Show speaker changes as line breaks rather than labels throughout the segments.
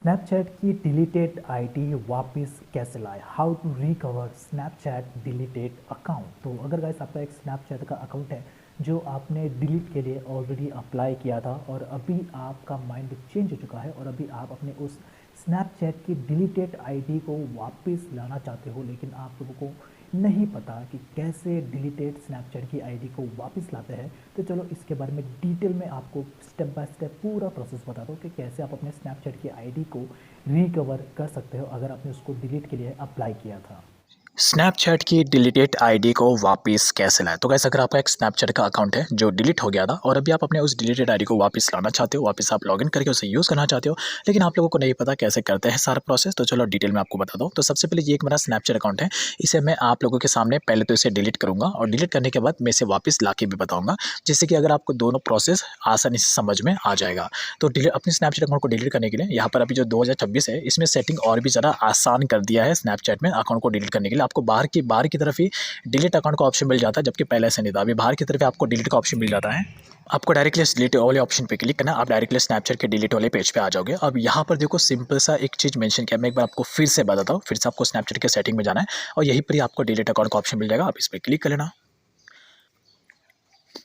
Snapchat की deleted ID वापस कैसे लाए, how to recover Snapchat deleted account. तो अगर गाइस आपका एक स्नैपचैट का अकाउंट है जो आपने डिलीट के लिए ऑलरेडी अप्लाई किया था और अभी आपका माइंड चेंज हो चुका है और अभी आप अपने उस स्नैपचैट की डिलीटेड आईडी को वापस लाना चाहते हो, लेकिन आप लोगों को नहीं पता कि कैसे डिलीटेड स्नैपचैट की आईडी को वापस लाते हैं, तो चलो इसके बारे में डिटेल में आपको स्टेप बाय स्टेप पूरा प्रोसेस बता दो कि कैसे आप अपने स्नैपचैट की आईडी को रिकवर कर सकते हो अगर आपने उसको डिलीट के लिए अप्लाई किया था।
स्नैपचैट की डिलीटेड आईडी को वापस कैसे लाएं। तो गाइस अगर आपका एक स्नैपचैट का अकाउंट है जो डिलीट हो गया था और अभी आप अपने उस डिलीटेड आईडी को वापस लाना चाहते हो, वापस आप लॉगिन करके उसे यूज़ करना चाहते हो, लेकिन आप लोगों को नहीं पता कैसे करते हैं सारा प्रोसेस, तो चलो डिटेल में आपको बता दो। तो सबसे पहले ये एक मेरा स्नैपचैट अकाउंट है, इसे मैं आप लोगों के सामने पहले तो इसे डिलीट करूँगा और डिलीट करने के बाद मैं इसे वापस ला के भी बताऊँगा, जिससे कि अगर आपको दोनों प्रोसेस आसानी से समझ में आ जाएगा। तो अपने स्नैपचैट अकाउंट को डिलीट करने के लिए यहाँ पर अभी जो 2026 है इसमें सेटिंग और भी ज़्यादा आसान कर दिया है। स्नैपचैट में अकाउंट को डिलीट करने के लिए आपको बाहर की तरफ ही डिलीट अकाउंट का ऑप्शन मिल जाता है, जबकि पहले ऐसा नहीं था। अभी बाहर की तरफ आपको डिलीट का ऑप्शन मिल जाता है। आपको डायरेक्टली डिलीट वाले ऑप्शन पे क्लिक करना, आप डायरेक्टली स्नैपचैट के डिलीट वाले पेज पे आ जाओगे। अब यहाँ पर देखो सिंपल सा एक चीज़ मेंशन किया, मैं एक बार आपको फिर से बताता हूँ। फिर से आपको स्नैपचैट के सेटिंग में जाना है और यहीं पर ही आपको डिलीट अकाउंट का ऑप्शन मिल जाएगा, आप इस पर क्लिक कर लेना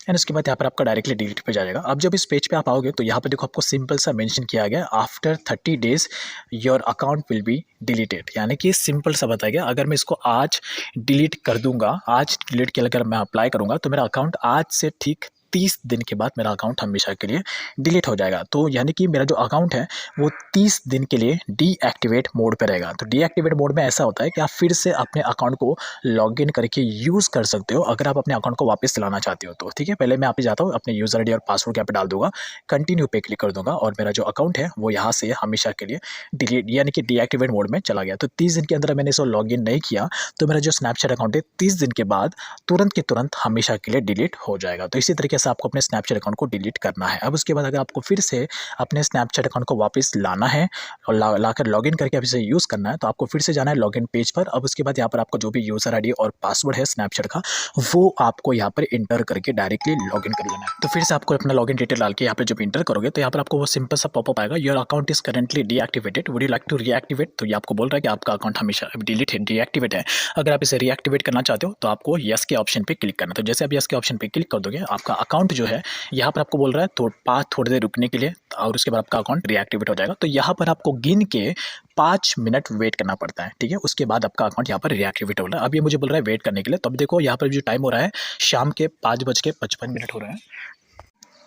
एंड उसके बाद यहाँ पर आपका डायरेक्टली डिलीट पे जाएगा। अब जब इस पेज पे आप आओगे तो यहाँ पर देखो आपको सिंपल सा मेंशन किया गया, after 30 days your account will be deleted, यानी कि सिंपल सा बताया गया अगर मैं इसको आज डिलीट कर दूंगा, आज डिलीट के अगर मैं अप्लाई करूंगा तो मेरा अकाउंट आज से ठीक 30 दिन के बाद मेरा अकाउंट हमेशा के लिए डिलीट हो जाएगा। तो यानी कि मेरा जो अकाउंट है वो 30 दिन के लिए डीएक्टिवेट मोड पे रहेगा। तो डीएक्टिवेट मोड में ऐसा होता है कि आप फिर से अपने अकाउंट को लॉगिन करके यूज़ कर सकते हो अगर आप अपने अकाउंट को वापस चलाना चाहते हो तो। ठीक है, पहले मैं यहाँ पे जाता हूँ, अपने यूज़र आईडी और पासवर्ड यहाँ पे डाल दूंगा, कंटिन्यू पे क्लिक कर दूंगा और मेरा जो अकाउंट है वो यहाँ से हमेशा के लिए डिलीट यानी कि डीएक्टिवेट मोड में चला गया। तो 30 दिन के अंदर मैंने इसको लॉगिन नहीं किया तो मेरा जो स्नैपचैट अकाउंट है 30 दिन के बाद तुरंत के तुरंत हमेशा के लिए डिलीट हो जाएगा। तो इसी तरीके से आपको अपने स्नैपचैट अकाउंट को डिलीट करना है। अब उसके बाद अगर आपको फिर से अपने स्नैपचैट अकाउंट को वापस लाना है और लाकर लॉगिन करके आप इसे यूज़ करना है, तो आपको फिर से जाना है लॉगिन पेज पर। अब उसके बाद यहाँ पर आपको जो भी यूज़र आईडी और पासवर्ड है स्नैपचैट का वो आपको यहाँ पर इंटर करके डायरेक्टली लॉगिन कर लेना है। तो फिर से आपको अपना लॉगिन डिटेल डाल के यहाँ पे जब इंटर करोगे तो यहाँ पर आपको वो सिंपल सा पॉपअप आएगा, your account is currently deactivated, would you like to reactivate. तो ये आपको बोल रहा है कि आपका अकाउंट हमेशा डिलीट है, डीएक्टिवेट है। अगर आप इसे रीएक्टिवेट करना चाहते हो तो आपको यस के ऑप्शन पे क्लिक करना। तो जैसे आप यस के ऑप्शन पे क्लिक कर दोगे आपका अकाउंट जो है यहाँ पर आपको बोल रहा है तो थोड़ी देर रुकने के लिए और उसके बाद आपका अकाउंट रीएक्टिवेट हो जाएगा। तो यहाँ पर आपको गिन के 5 मिनट वेट करना पड़ता है। ठीक है, उसके बाद आपका अकाउंट यहाँ पर रीएक्टिवेट हो रहा है। अब ये मुझे बोल रहा है वेट करने के लिए, तो अब देखो यहाँ पर जो टाइम हो रहा है शाम के 5:55 हो रहा है।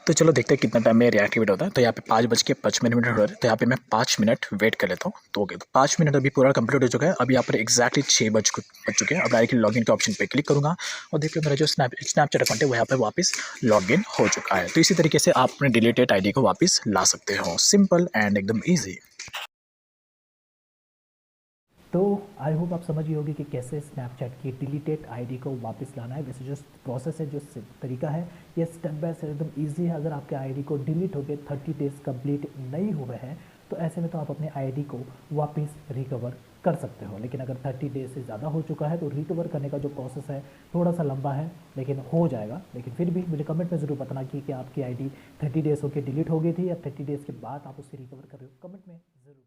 तो चलो देखते हैं कितना टाइम में रीएक्टिवेट होता है। तो यहाँ पे 5:55 हो रहा है, तो यहाँ पे मैं 5 मिनट वेट कर लेता हूँ। तो ओके, तो 5 मिनट अभी पूरा कंप्लीट हो चुका है। अभी यहाँ पर एक्जैक्टली 6 बज चुके हैं। अब डायरेक्टली लॉगिन के ऑप्शन पे क्लिक करूँगा और देखिए मेरा जो स्नैपचैट अकाउंट है वो यहाँ पर वापस लॉगिन हो चुका है। तो इसी तरीके से आप अपने डिलीटेड आईडी को वापस ला सकते हो, सिंपल एंड एकदम ईजी।
तो आई होप आप समझ गए होगी कि कैसे स्नैपचैट की डिलीटेड आईडी को वापस लाना है। वैसे जो प्रोसेस है, जो तरीका है, ये स्टेप बाय स्टेप एकदम इजी है। अगर आपके आईडी को डिलीट होकर 30 डेज कंप्लीट नहीं हुए हैं तो ऐसे में तो आप अपने आईडी को वापस रिकवर कर सकते हो, लेकिन अगर 30 डेज से ज़्यादा हो चुका है तो रिकवर करने का जो प्रोसेस है थोड़ा सा लंबा है, लेकिन हो जाएगा। लेकिन फिर भी मुझे कमेंट में ज़रूर बताना कि आपकी आईडी 30 डेज होकर डिलीट हो गई थी या 30 डेज़ के बाद आप उससे रिकवर कर रहे हो, कमेंट में ज़रूर।